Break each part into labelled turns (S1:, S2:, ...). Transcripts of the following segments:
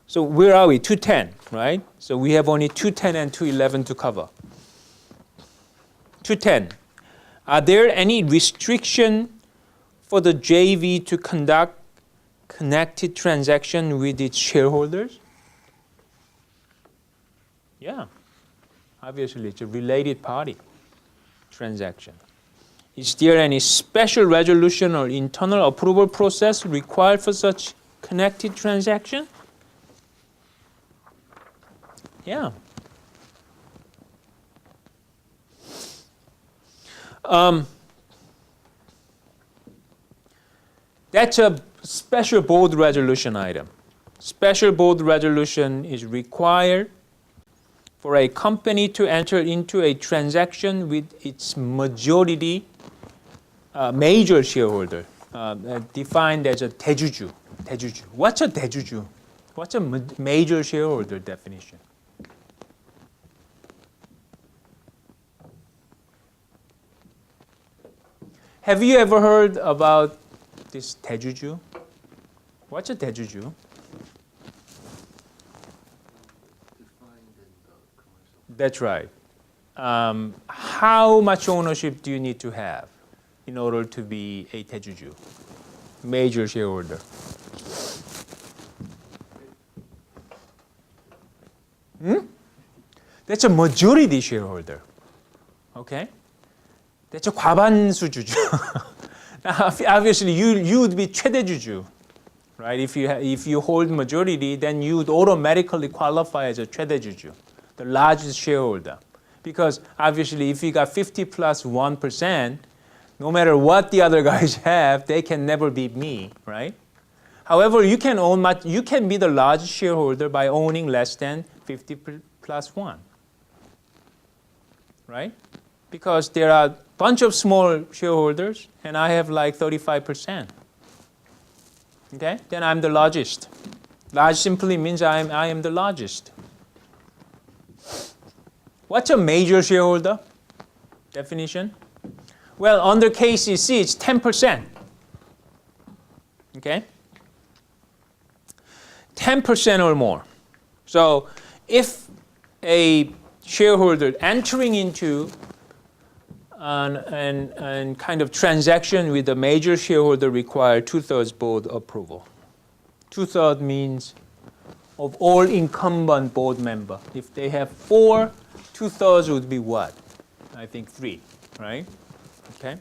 S1: So where are we? 210, right? So we have only 210 and 211 to cover. 210. Are there any restriction for the JV to conduct connected transaction with its shareholders? Yeah. Obviously, it's a related party transaction. Is there any special resolution or internal approval process required for such connected transaction? Yeah. That's a special board resolution item. Special board resolution is required for a company to enter into a transaction with its majority major shareholder, defined as a 대주주. 대주주. What's a 대주주? What's a major shareholder definition? Have you ever heard about this 대주주? What's a 대주주? That's right. How much ownership do you need to have in order to be a 대주주, major shareholder? That's a majority shareholder. Okay? That's a 과반수주주. Obviously, you would be 최대주주, right? If you hold majority, then you would automatically qualify as a 최대주주, the largest shareholder. Because obviously, if you got 50 plus 1%, no matter what the other guys have, they can never beat me, right? However, you can be the largest shareholder by owning less than 50 plus 1, right? Because there are a bunch of small shareholders, and I have like 35%. Okay? Then I'm the largest. Large simply means I am the largest. What's a major shareholder definition? Well, under KCC, it's 10%. Okay? 10% or more. So if a shareholder entering into an kind of transaction with a major shareholder require 2/3 board approval. 2/3 means of all incumbent board member. If they have 4, 2/3 would be what? I think 3, right? Okay.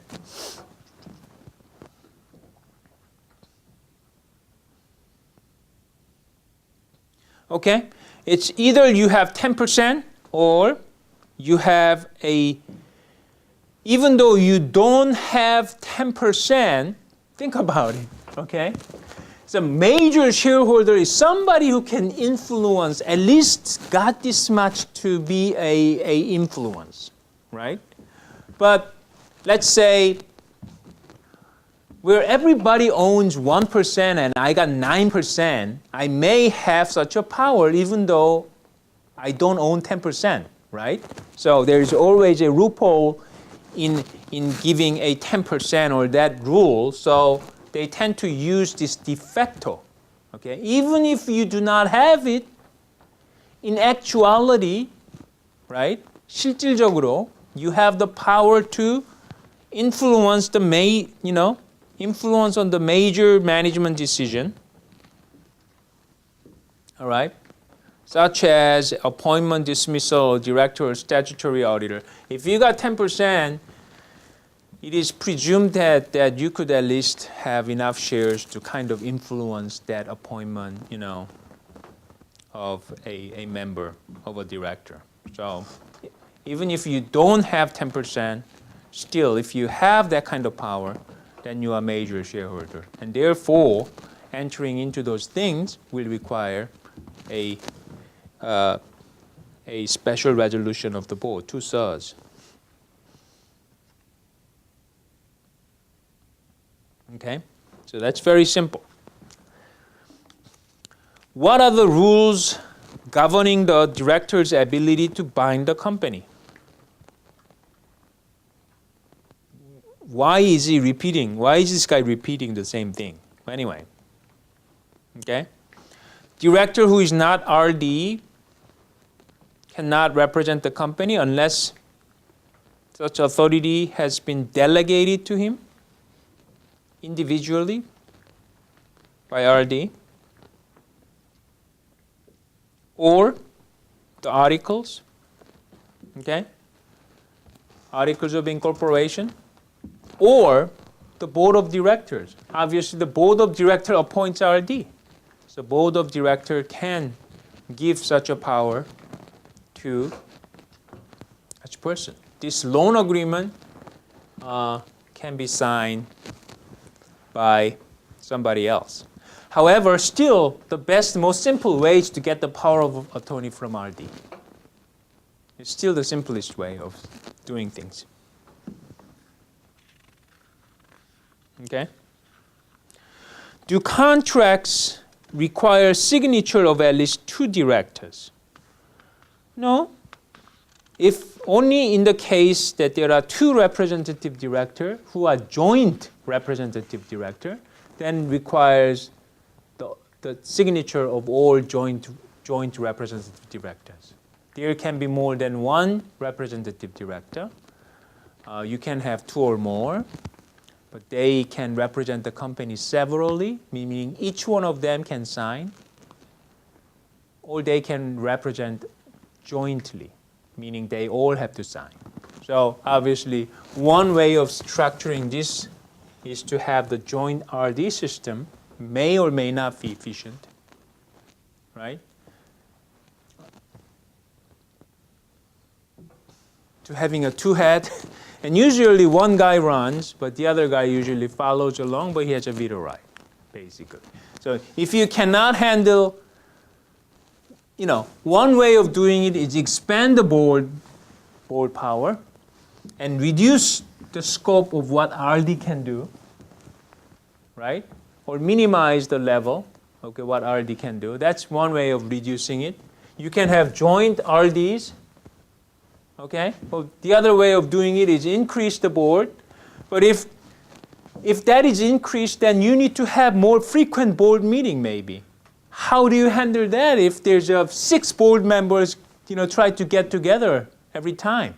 S1: Okay. It's either you have 10% or you have even though you don't have 10%, think about it, okay? So major shareholder is somebody who can influence, at least got this much to be a influence, right? But let's say where everybody owns 1% and I got 9%, I may have such a power even though I don't own 10%, right? So there's always a loophole in giving a 10% or that rule, so they tend to use this de facto. Okay? Even if you do not have it, in actuality, right? 실질적으로, you have the power to influence influence on the major management decision. All right? Such as appointment, dismissal, director, or statutory auditor. If you got 10%, it is presumed that you could at least have enough shares to kind of influence that appointment, of a member, of a director. So even if you don't have 10%, still, if you have that kind of power, then you are a major shareholder. And therefore, entering into those things will require a special resolution of the board, 2/3. Okay, so that's very simple. What are the rules governing the director's ability to bind the company? Why is he repeating? Why is this guy repeating the same thing? Anyway, okay. director who is not RD cannot represent the company unless such authority has been delegated to him individually by RD, or the articles, okay? Articles of incorporation, or the board of directors. Obviously, the board of directors appoints RD. So board of directors can give such a power to such person. This loan agreement can be signed by somebody else. However, still, the best, most simple way is to get the power of attorney from RD. It's still the simplest way of doing things. Okay? Do contracts require signature of at least 2 directors? No. If only in the case that there are 2 representative directors who are joint representative director, then requires the signature of all joint representative directors. There can be more than 1 representative director. You can have 2 or more, but they can represent the company severally, meaning each one of them can sign, or they can represent jointly, meaning they all have to sign. So obviously, one way of structuring this is to have the joint RD system, may or may not be efficient, right? To having a 2-head, and usually one guy runs, but the other guy usually follows along, but he has a veto right, basically. So if you cannot handle, one way of doing it is expand the board power and reduce the scope of what RD can do, right? Or minimize the level, okay, what RD can do. That's one way of reducing it. You can have joint RDs, okay? Well, the other way of doing it is increase the board. But if that is increased, then you need to have more frequent board meeting maybe. How do you handle that if there's 6 board members, try to get together every time?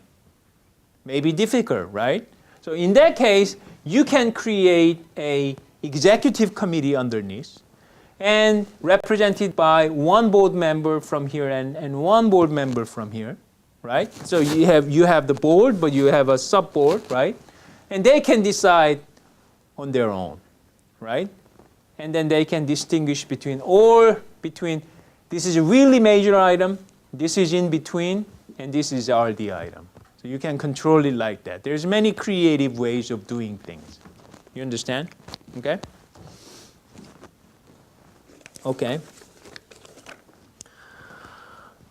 S1: Maybe difficult, right? So in that case, you can create a executive committee underneath and represented by 1 board member from here and 1 board member from here, right? So you have the board, but you have a sub-board, right? And they can decide on their own, right? And then they can distinguish between this is a really major item, this is in between, and this is RD item. So you can control it like that. There's many creative ways of doing things. You understand? Okay? Okay.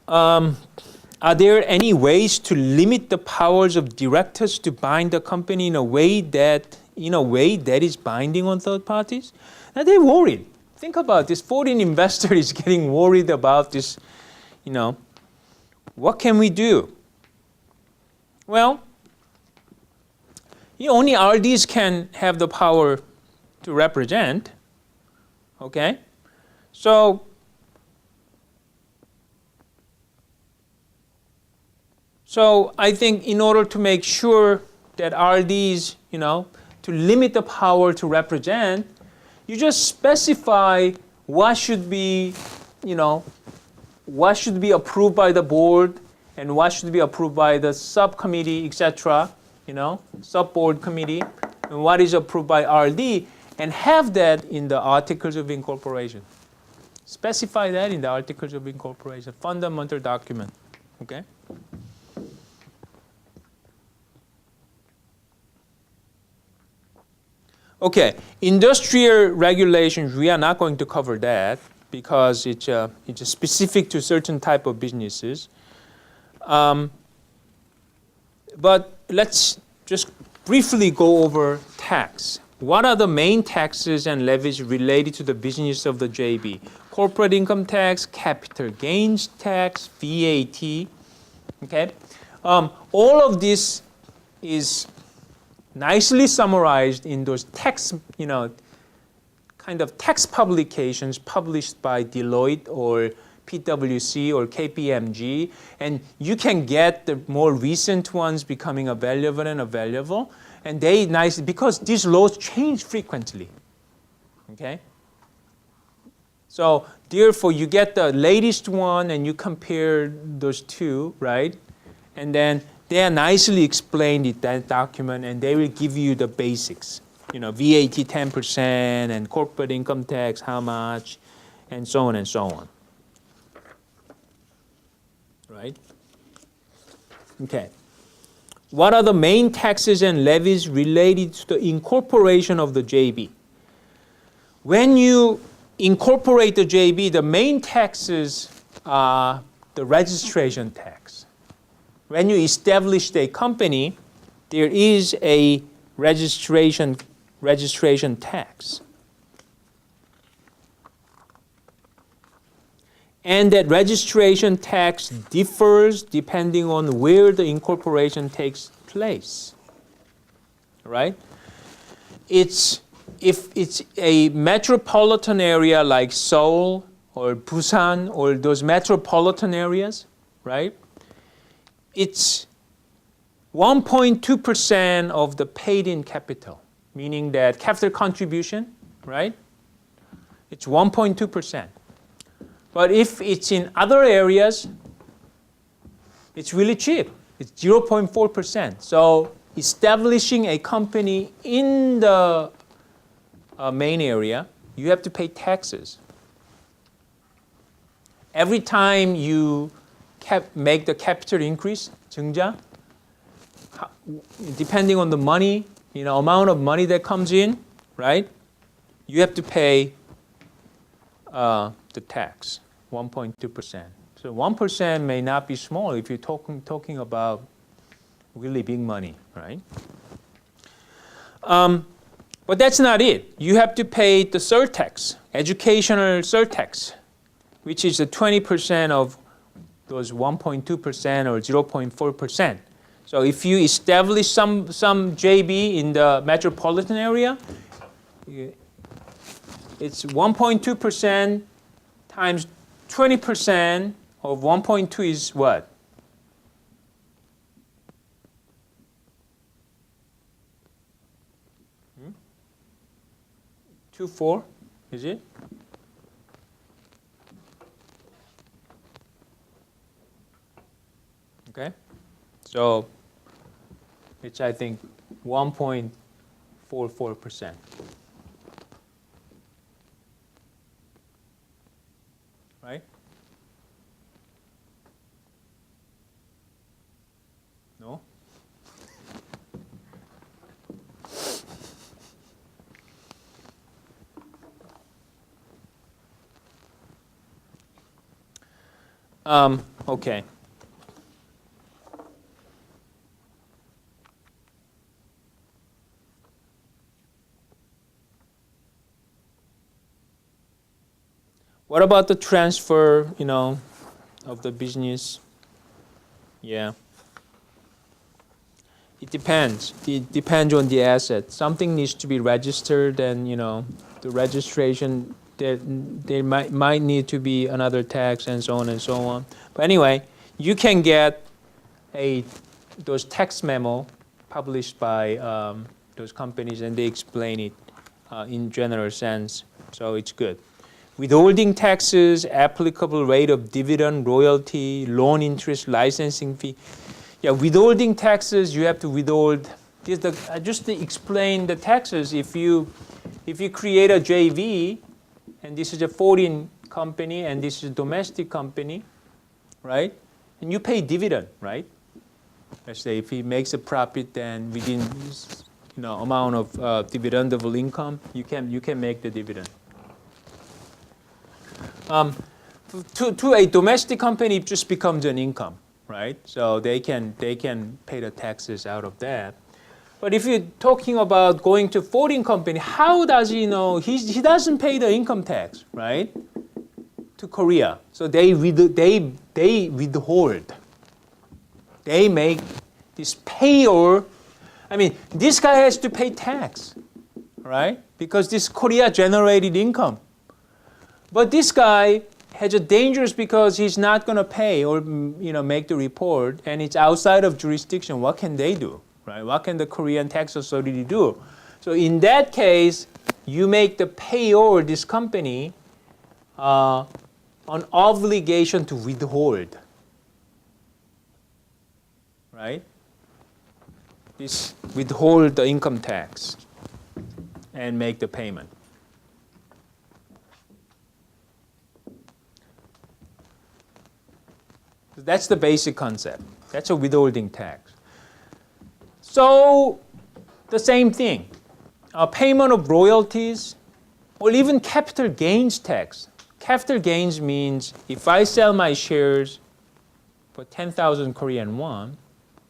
S1: Are there any ways to limit the powers of directors to bind the company in a way that is binding on third parties? Now they're worried. Think about this. Foreign investor is getting worried about this. What can we do? Well, only RDs can have the power to represent. Okay? So I think in order to make sure that RDs, to limit the power to represent, you just specify what should be approved by the board and what should be approved by the subcommittee, etc., sub-board committee, and what is approved by RD, and have that in the Articles of Incorporation. Specify that in the Articles of Incorporation, fundamental document, okay? Okay, industrial regulations, we are not going to cover that because it's specific to certain type of businesses. But let's just briefly go over tax. What are the main taxes and levies related to the business of the JV? Corporate income tax, capital gains tax, VAT. Okay, all of this is nicely summarized in those tax, kind of tax publications published by Deloitte or PwC or KPMG, and you can get the more recent ones becoming available, and they nice because these laws change frequently. Okay? So therefore, you get the latest one and you compare those two, right? And then they are nicely explained in that document, and they will give you the basics. You know, VAT 10% and corporate income tax, how much, and so on and so on. Right? Okay. What are the main taxes and levies related to the incorporation of the JV? When you incorporate the JV, the main taxes are the registration tax. When you establish a company, there is a registration tax. And that registration tax differs depending on where the incorporation takes place. Right? If it's a metropolitan area like Seoul or Busan or those metropolitan areas, right? It's 1.2% of the paid-in capital, meaning that capital contribution, right? It's 1.2%. But if it's in other areas, it's really cheap. It's 0.4%. So establishing a company in the main area, you have to pay taxes. Every time you make the capital increase, 증자, depending on the money, amount of money that comes in, right? You have to pay the tax, 1.2%. So 1% may not be small if you're talking about really big money, right? But that's not it. You have to pay the surtax, educational surtax, which is the 20% of those 1.2% or 0.4%. So if you establish some JV in the metropolitan area, it's 1.2% times 20% of 1.2 is what? Hmm? 2.4, is it? Okay, so it's, I think, 1.44%. Right? No? Okay. What about the transfer, of the business? Yeah. It depends. It depends on the asset. Something needs to be registered, and the registration there might need to be another tax and so on and so on. But anyway, you can get those tax memo published by those companies, and they explain it in general sense. So it's good. Withholding taxes, applicable rate of dividend, royalty, loan interest, licensing fee. Yeah, withholding taxes, you have to withhold. Just to explain the taxes, if you create a JV, and this is a foreign company, and this is a domestic company, right? And you pay dividend, right? Let's say if he makes a profit, then within amount of dividendable income, you can make the dividend. To a domestic company, it just becomes an income, right? So they can pay the taxes out of that. But if you're talking about going to foreign company, how does he know? He doesn't pay the income tax, right? To Korea, so they withhold. They make this payor. I mean, this guy has to pay tax, right? because this Korea generated income. But this guy has a dangerous because he's not going to pay or make the report, and it's outside of jurisdiction. What can they do, right? What can the Korean tax authority do? So in that case, you make the payor, this company, an obligation to withhold, right? This withhold the income tax and make the payment. That's the basic concept. That's a withholding tax. So the same thing, payment of royalties or even capital gains tax. Capital gains means if I sell my shares for 10,000 Korean won,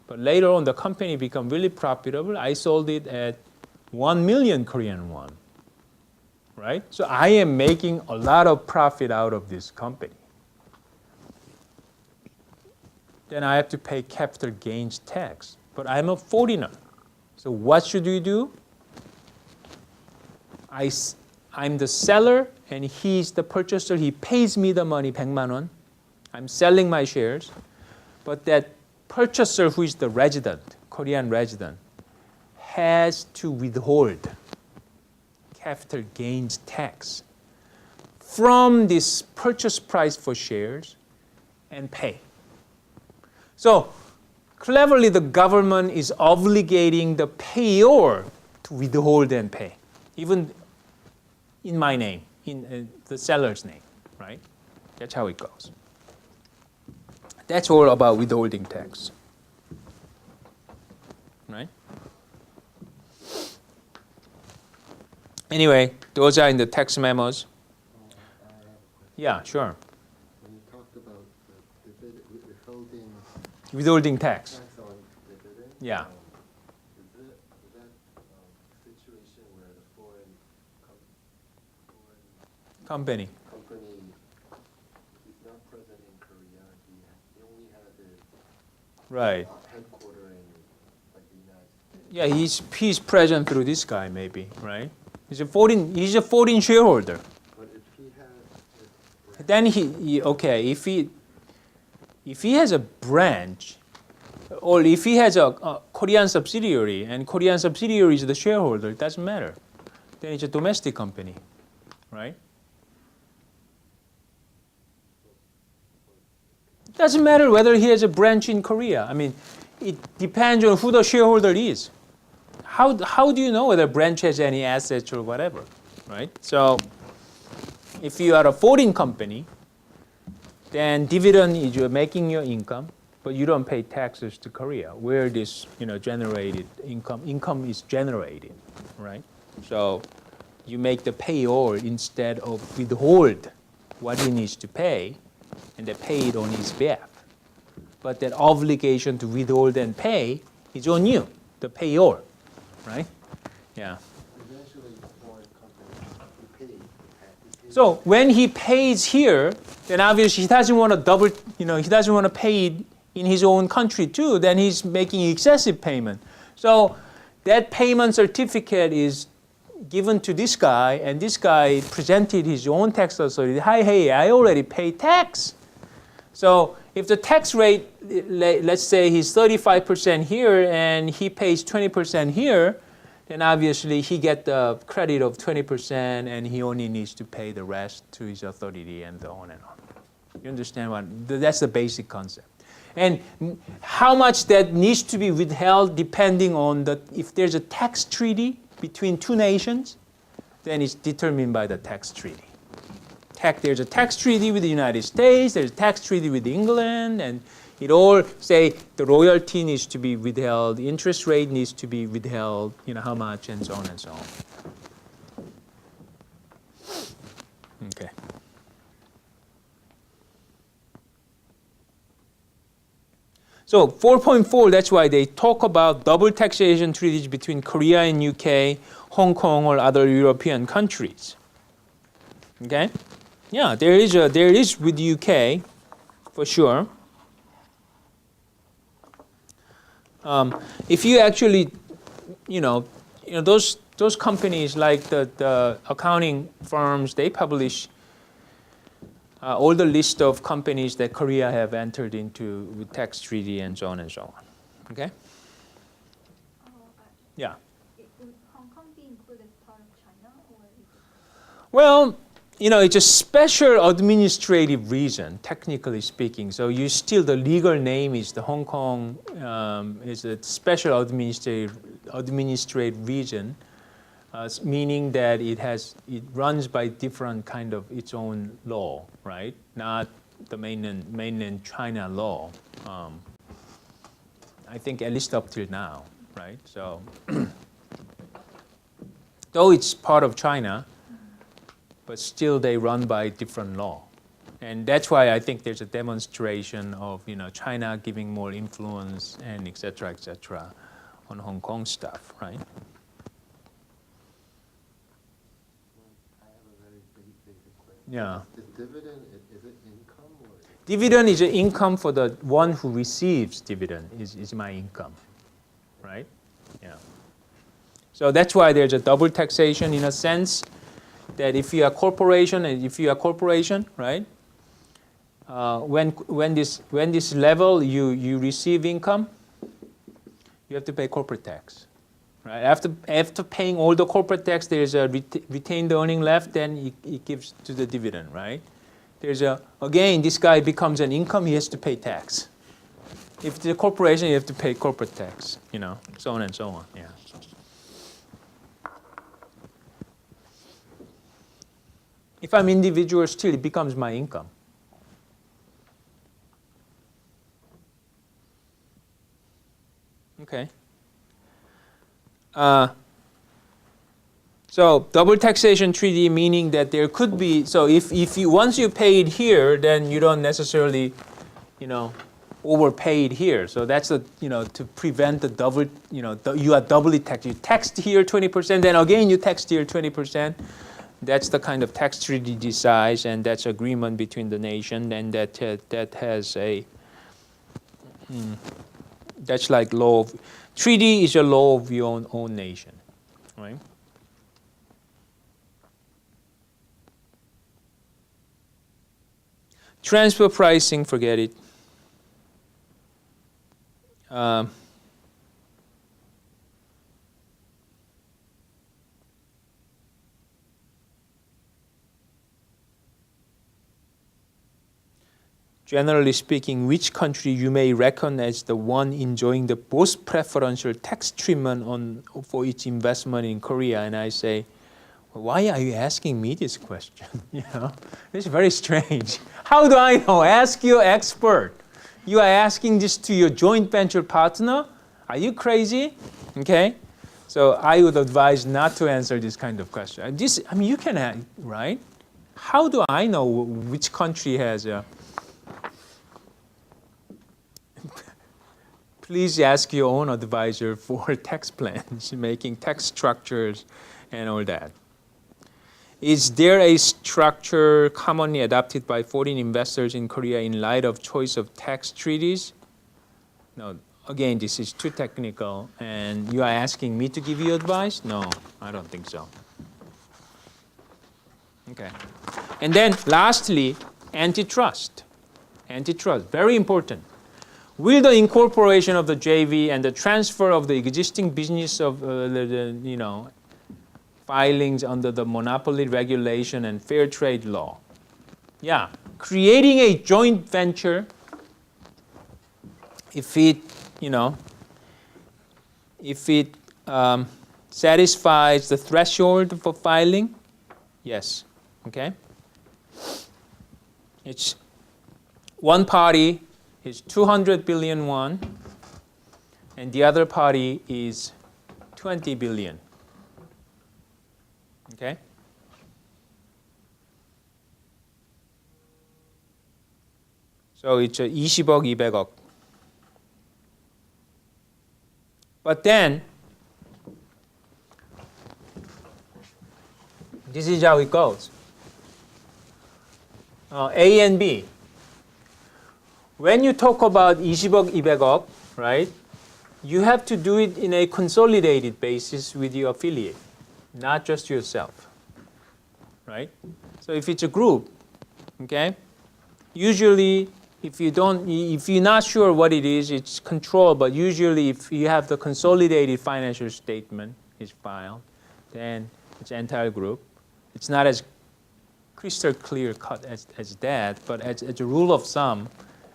S1: but later on the company become really profitable, I sold it at 1 million Korean won, right? So I am making a lot of profit out of this company. Then I have to pay capital gains tax. But I'm a foreigner. So what should we do? I'm the seller and he's the purchaser. He pays me the money, 100만 won. I'm selling my shares. But that purchaser who is the resident, Korean resident, has to withhold capital gains tax from this purchase price for shares and pay. So cleverly, the government is obligating the payor to withhold and pay, even in my name, in the seller's name, right? That's how it goes. That's all about withholding tax, right? Anyway, those are in the tax memos. Yeah, sure.
S2: When you talked about the withholding
S1: Withholding tax.
S2: on dividend,
S1: Yeah.
S2: is that situation where the foreign
S1: Company.
S2: is not present in Korea, he only had the
S1: Right.
S2: headquarters in like the United States.
S1: Yeah, he's present through this guy maybe, right? He's a foreign shareholder.
S2: But if he has,
S1: Then okay, if he has a branch, or if he has a Korean subsidiary, and Korean subsidiary is the shareholder, it doesn't matter. Then it's a domestic company, right? It doesn't matter whether he has a branch in Korea. I mean, it depends on who the shareholder is. How do you know whether a branch has any assets or whatever, right? So if you are a foreign company, then dividend is you're making your income, but you don't pay taxes to Korea, where this generated income is generated, right? So you make the payor instead of withhold what he needs to pay, and they pay it on his behalf. But that obligation to withhold and pay is on you, the payor, right? Yeah.
S2: eventually the foreign company will pay the tax.
S1: So when he pays here, then obviously he doesn't want to he doesn't want to pay it in his own country too. Then he's making excessive payment. So that payment certificate is given to this guy, and this guy presented his own tax authority. Hey, I already paid tax. So if the tax rate, let's say he's 35% here and he pays 20% here, then obviously he gets the credit of 20% and he only needs to pay the rest to his authority and on and on. You understand what? That's the basic concept. And how much that needs to be withheld depending on if there's a tax treaty between two nations, then it's determined by the tax treaty. There's a tax treaty with the United States, there's a tax treaty with England, and it all say the royalty needs to be withheld, the interest rate needs to be withheld, how much, and so on and so on. Okay. So 4.4, that's why they talk about double taxation treaties between Korea and UK, Hong Kong, or other European countries. Okay? Yeah, there is with UK, for sure. If you actually, those those companies like the accounting firms, they publish all the list of companies that Korea have entered into with tax treaty and so on and so on. Okay? Yeah.
S3: Would Hong Kong be included as part of China, or is it?
S1: Well, you know, it's a special administrative reason, technically speaking. So you still, the legal name is the Hong Kong, is a special administrative region, meaning that it runs by different kind of its own law, right? Not the mainland China law. I think at least up till now, right? So, though it's part of China, but still they run by different law. And that's why I think there's a demonstration of, you know, China giving more influence and et cetera, on Hong Kong stuff, right?
S2: I have a very basic question.
S1: Yeah.
S2: The dividend, is it income or?
S1: Dividend is an income for the one who receives dividend, is my income, right? Yeah. So that's why there's a double taxation in a sense that if you are corporation, right? When this level you receive income, you have to pay corporate tax, right? After paying all the corporate tax, there is a retained earning left. Then it gives to the dividend, right? There's again, this guy becomes an income. He has to pay tax. If it's a corporation, you have to pay corporate tax. You know, so on and so on. Yeah. If I'm individual, still it becomes my income. Okay. So double taxation treaty meaning that there could be, so if you once you pay it here, then you don't necessarily, you know, overpay it here. So that's a, you know, to prevent the double, you know, you are doubly taxed. You taxed here 20%, then again you taxed here 20%. That's the kind of tax treaty decides, and that's agreement between the nation, and that has a, that's like law of, treaty is a law of your own nation, right? Transfer pricing, forget it. Generally speaking, which country you may reckon as the one enjoying the most preferential tax treatment for its investment in Korea? And I say, well, why are you asking me this question? You know, it's very strange. How do I know? Ask your expert. You are asking this to your joint venture partner? Are you crazy? Okay. So I would advise not to answer this kind of question. I mean, you can, right? How do I know which country has a? Please ask your own advisor for tax plans, making tax structures and all that. Is there a structure commonly adopted by foreign investors in Korea in light of choice of tax treaties? No, again, this is too technical, and you are asking me to give you advice? No, I don't think so. Okay. And then lastly, antitrust. Antitrust, very important. Will the incorporation of the JV and the transfer of the existing business of you know, filings under the monopoly regulation and fair trade law, yeah, creating a joint venture, if it, you know, if it satisfies the threshold for filing, yes, okay. It's one party is 200 billion won, and the other party is 20 billion. Okay? So it's 20억, 200억. But then, this is how it goes. A and B. When you talk about 20억, 200억, right, you have to do it in a consolidated basis with your affiliate. not just yourself, right? So if it's a group, okay, usually if you're not sure what it is, it's controlled, but usually if you have the consolidated financial statement is filed, then it's entire group. It's not as crystal clear cut as that, but as a rule of thumb,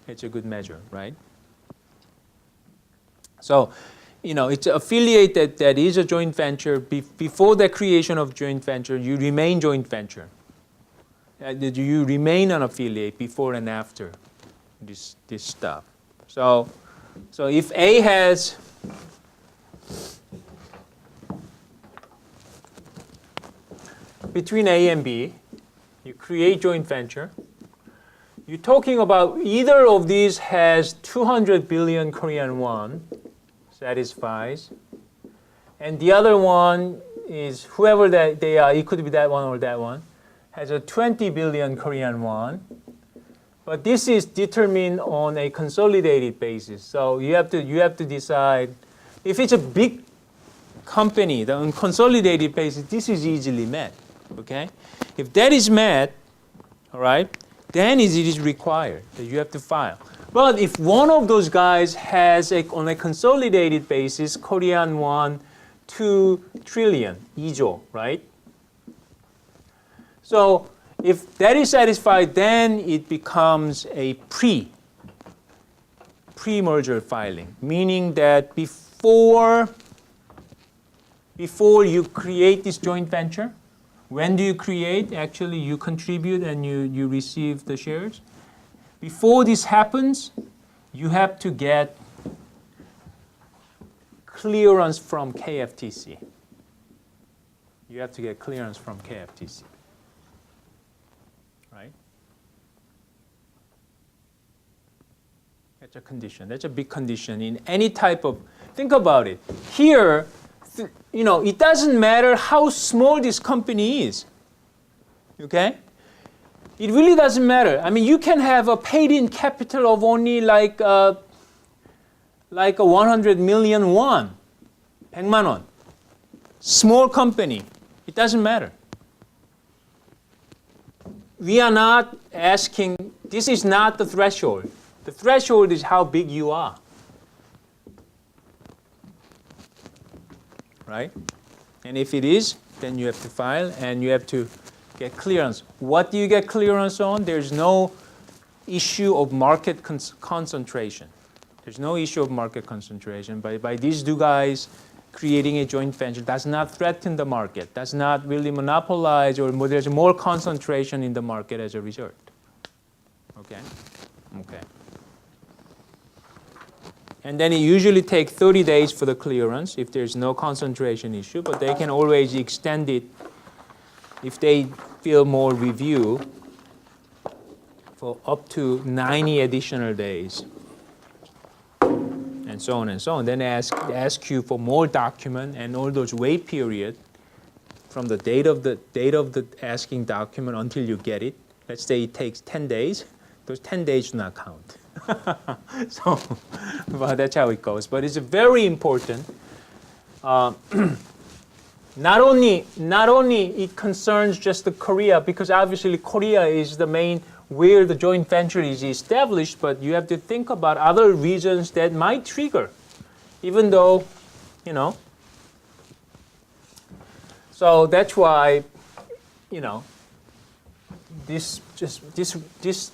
S1: it's a good measure, right? So, it's an affiliate that is a joint venture. Before the creation of joint venture, you remain joint venture. You remain an affiliate before and after this stuff. So if A has between A and B, you create joint venture. You're talking about either of these has 200 billion Korean won, satisfies, and the other one is whoever that they are, it could be that one or that one, has a 20 billion Korean won. But this is determined on a consolidated basis. So you have to decide if it's a big company, the on consolidated basis, this is easily met. Okay? If that is met, all right, then it is required that you have to file. But if one of those guys has on a consolidated basis Korean won 2 trillion, 2조, right? So if that is satisfied, then it becomes a pre-merger filing, meaning that before you create this joint venture, when do you create? Actually, you contribute and you receive the shares. Before this happens, you have to get clearance from KFTC. You have to get clearance from KFTC. Right? That's a condition. That's a big condition in any type of, think about it. Here, it doesn't matter how small this company is. Okay? It really doesn't matter. I mean, you can have a paid-in capital of only like a 100 million won, 100만 won. Small company. It doesn't matter. We are not asking, this is not the threshold. The threshold is how big you are. Right? And if it is, then you have to file and you have to get clearance. What do you get clearance on? There's no issue of market concentration. There's no issue of market concentration. By these two guys creating a joint venture does not threaten the market, does not really monopolize, or there's more concentration in the market as a result. Okay? Okay. And then it usually takes 30 days for the clearance if there's no concentration issue, but they can always extend it if they feel more review for up to 90 additional days, and so on and so on. Then ask you for more document and all those wait period from the date of the asking document until you get it. Let's say it takes 10 days. Those 10 days do not count. So, well, that's how it goes. But it's very important. Not only it concerns just the Korea, because obviously Korea is the main where the joint venture is established, but you have to think about other regions that might trigger, even though, So that's why, this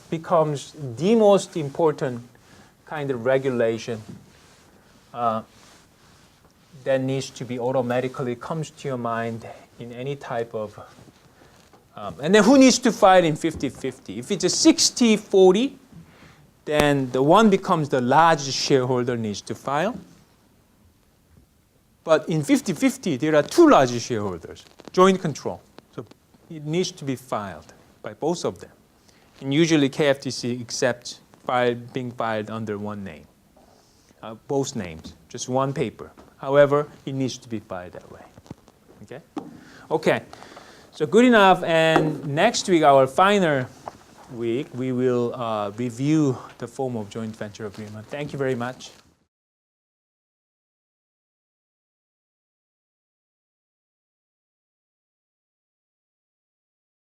S1: becomes the most important kind of regulation that needs to be automatically comes to your mind in any type of, and then who needs to file in 50-50? If it's a 60-40, then the one becomes the largest shareholder needs to file. But in 50-50, there are two large shareholders, joint control. So it needs to be filed by both of them. And usually KFTC accepts being filed under one name, both names, just one paper. However, it needs to be filed that way. Okay? Okay. So good enough. And next week, our final week, we will review the form of joint venture agreement. Thank you very much.